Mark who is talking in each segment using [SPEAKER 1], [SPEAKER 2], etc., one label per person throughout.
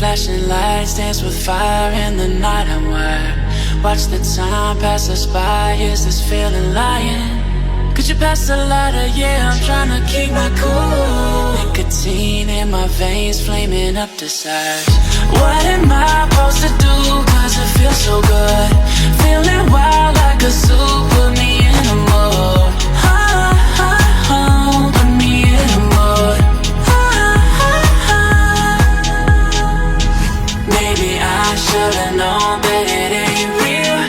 [SPEAKER 1] Flashing lights dance with fire in the night. I'm wired. Watch the time pass us by. Is this feeling lying? Could you pass the lighter? Yeah, I'm trying to keep my cool. Nicotine in my veins, flaming up desires. What am I supposed to do? Cause it feels so good. Feeling wild like a zoo. Put me in a mood. Put me in a mood. Maybe I should've known that it ain't real.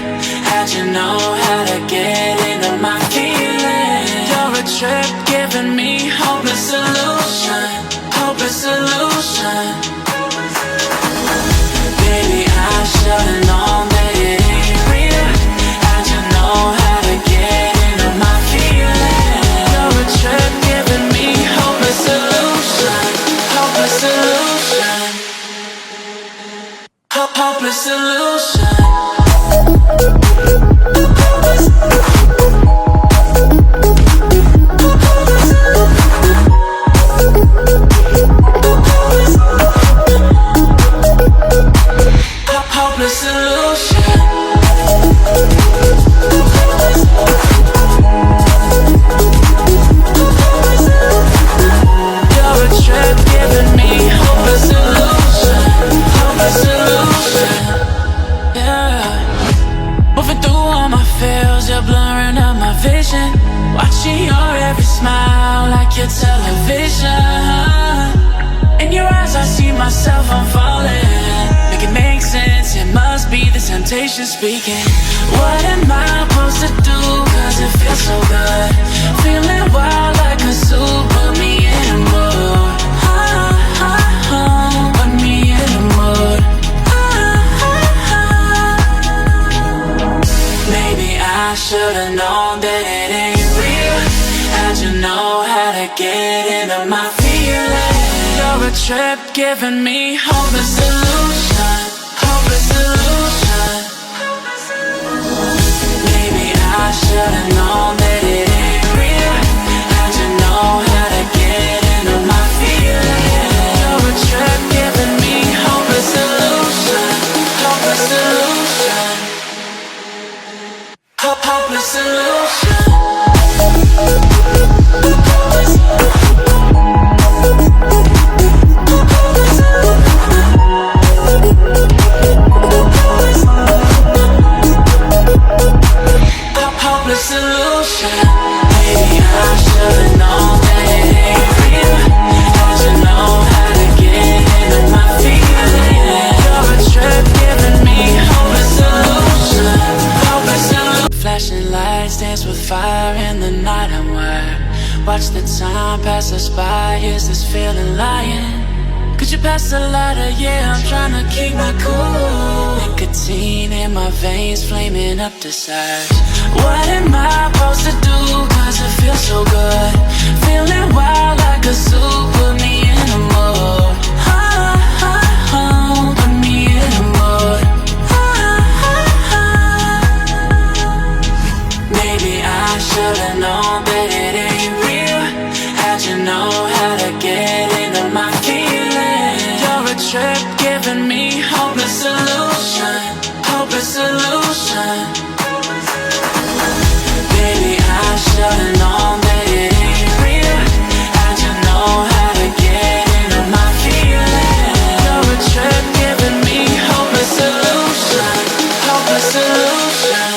[SPEAKER 1] How'd you know how to get into my feelings? You're a trip giving me hopeless solution. Hopeless solution. Baby, I should've known that it ain't real. How'd you know how to get into my feelings? You're a trip giving me hopeless solution. Hopeless solution. Hopeless solution. Hopeless solution. You're a trip giving me hopeless solution. Hopeless solution. Yeah. Moving through all my feels, you're blurring out my vision. Watching your every smile like your television. In your eyes I see myself, I'm falling. Make it make sense, it must be the temptation speaking. What am I supposed to do? Cause it feels so good. Feeling wild like a zoo. Put me in a mood. Put me in a mood. Maybe I should've known that it ain't real. How'd you know how to get into my feelings? You're a trip giving me hopeless solution. Hopeless solution. Maybe I should've known that it ain't real. How'd you know how to get into my feelings? You're a trip giving me hopeless solution. Hopeless solution. Hopeless solution. Hopeless solution. Maybe I should've known that it ain't real. How'd you know how to get into my feelings? You're a trip giving me hopeless solution. Hopeless solution. Flashing lights dance with fire in the night. I'm wired. Watch the time pass us by. Is this feeling lying? Could you pass the lighter? Yeah, I'm trying to keep my cool. Nicotine in my veins, flaming up desires. What am I supposed to do? Cause it feels so good. Feeling wild like a zoo. Put me in a mood. Put me in a mood. Maybe I should've known that it ain't real. How'd you know how to get into my feelings? You're a trip giving me hopeless solution. Hopeless solution. Baby, I should've known that it ain't real. How'd you know how to get into my feelings? You're a trip giving me hopeless solution. Hopeless solution.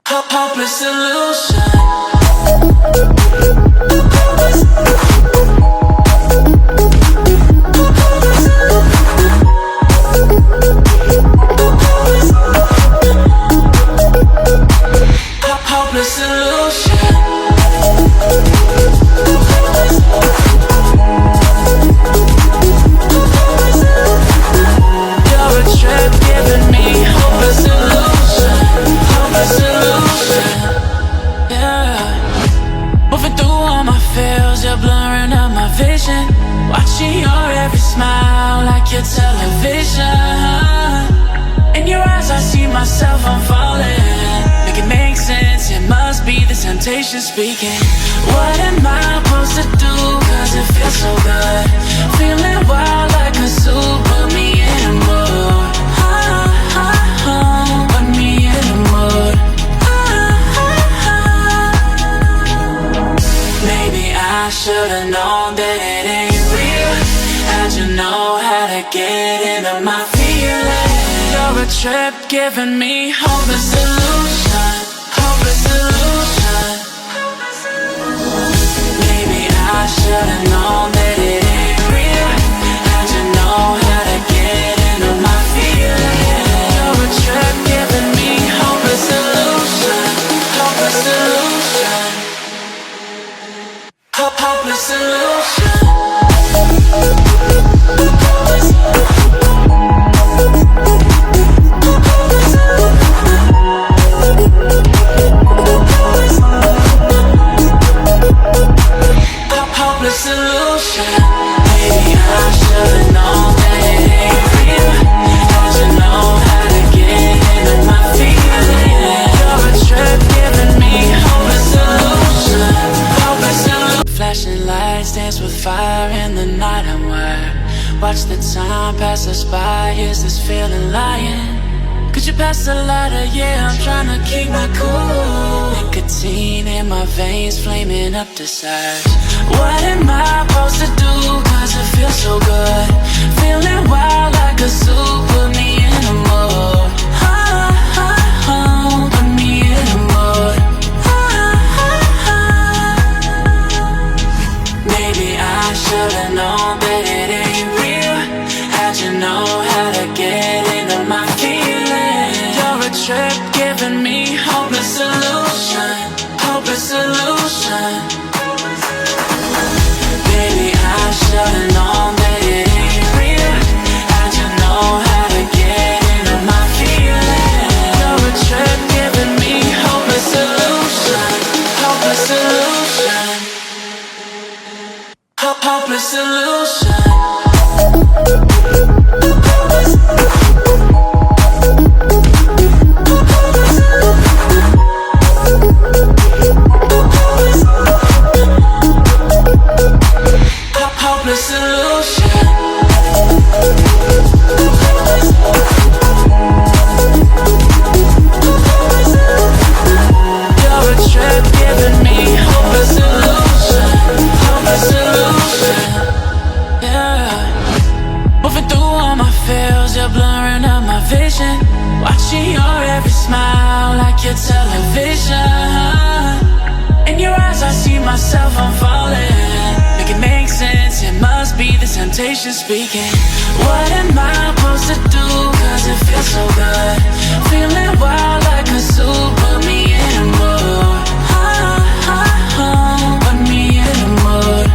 [SPEAKER 1] Hopeless solution. Hopeless solution. You're a trip giving me hopeless solution. Hopeless solution. Yeah. Moving through all my feels, you're blurring out my vision. Watching your every smile like your television. In your eyes I see myself, I'm falling. Make it make sense, it must be the temptation speaking. What am I supposed to do? Cause it feels so good. Feeling wild like a get into my feelings. You're a trip giving me hopeless illusion, hopeless illusion. Maybe I should've known that it ain't real. How'd you know how to get into my feelings? You're a trip giving me hopeless illusion, hopeless illusion, hopeless illusion. Hopeless illusion. Maybe I should've known that it ain't real. How'd you know how to get into my feelings? You're a trip giving me hopeless illusion, hopeless illusion. Flashing lights dance with fire in the night. I'm wired. Watch the time pass us by. Is this feeling lying? Could you pass the lighter? Yeah, I'm trying to keep my cool. Nicotine in my veins, flaming up the sides. What am I supposed to do? Cause it feels so good. Feeling wild like a zoo. Put me in a mood. Put me in a mood. Maybe I should've known that it ain't real. How'd you know how to get into my feelings? You're a trip giving me hopeless illusion, hopeless illusion. Baby, I should've known that it ain't real. How'd you know how to get into my feelings? You're a trip giving me hopeless illusion, hopeless illusion, hopeless illusion. Hopeless illusion. You're a trip giving me hopeless illusion, hopeless illusion. Yeah. Moving through all my feels, you're blurring out my vision. Watching your every smile like your television. In your eyes I see myself, I'm falling. Make it make sense, it must be the temptation speaking. What am I supposed to do? Cause it feels so good. Feeling wild like a zoo. Put me in a mood. Put me in a mood.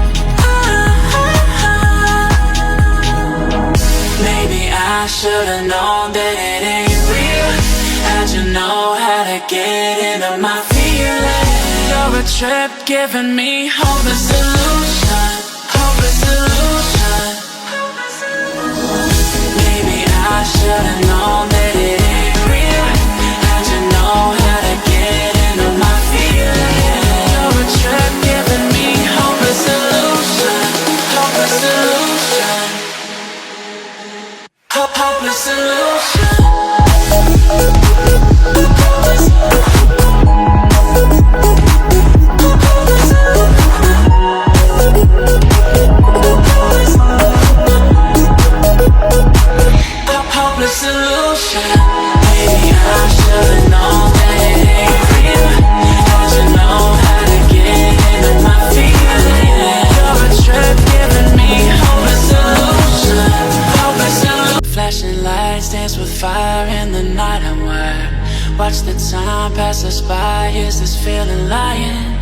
[SPEAKER 1] Maybe I should've known that it ain't real. How'd you know how to get into my feelings? You're a trip giving me hopeless illusion, hopeless illusion. Maybe I should've known that it ain't real. How'd you know how to get into my feelings? You're a trip giving me hopeless illusion, hopeless illusion, hopeless illusion. Hopeless illusion. Maybe I should've known that it ain't real. How'd you know how to get into my feelings? You're a trip giving me hopeless illusion, hopeless illusion. Flashing lights dance with fire in the night. I'm wired. Watch the time pass us by. Is this feeling lying?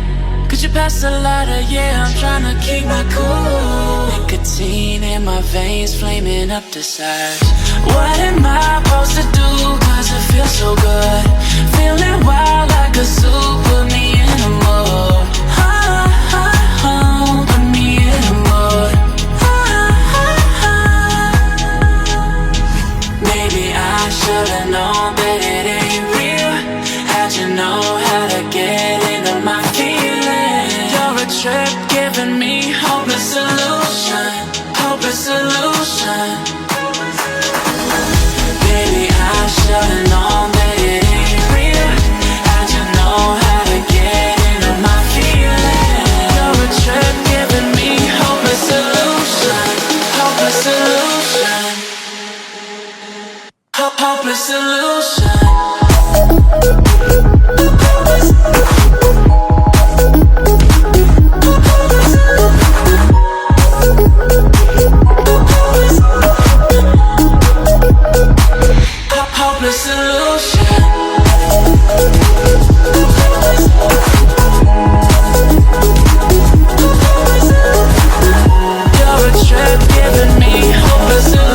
[SPEAKER 1] Could you pass the lighter? Yeah, I'm trying to keep my cool. Nicotine in my veins, flaming up the sides. What am I supposed to do? Cause it feels so good. Feeling wild like a zoo. Put me in a mood. Put me in a mood. Maybe I should've known that it ain't real. How'd you know how to get into my feelings? You're a trip giving me hopeless illusion, hopeless illusion. Baby, I should've known that it ain't real. How'd you know how to get into my feelings? illusion.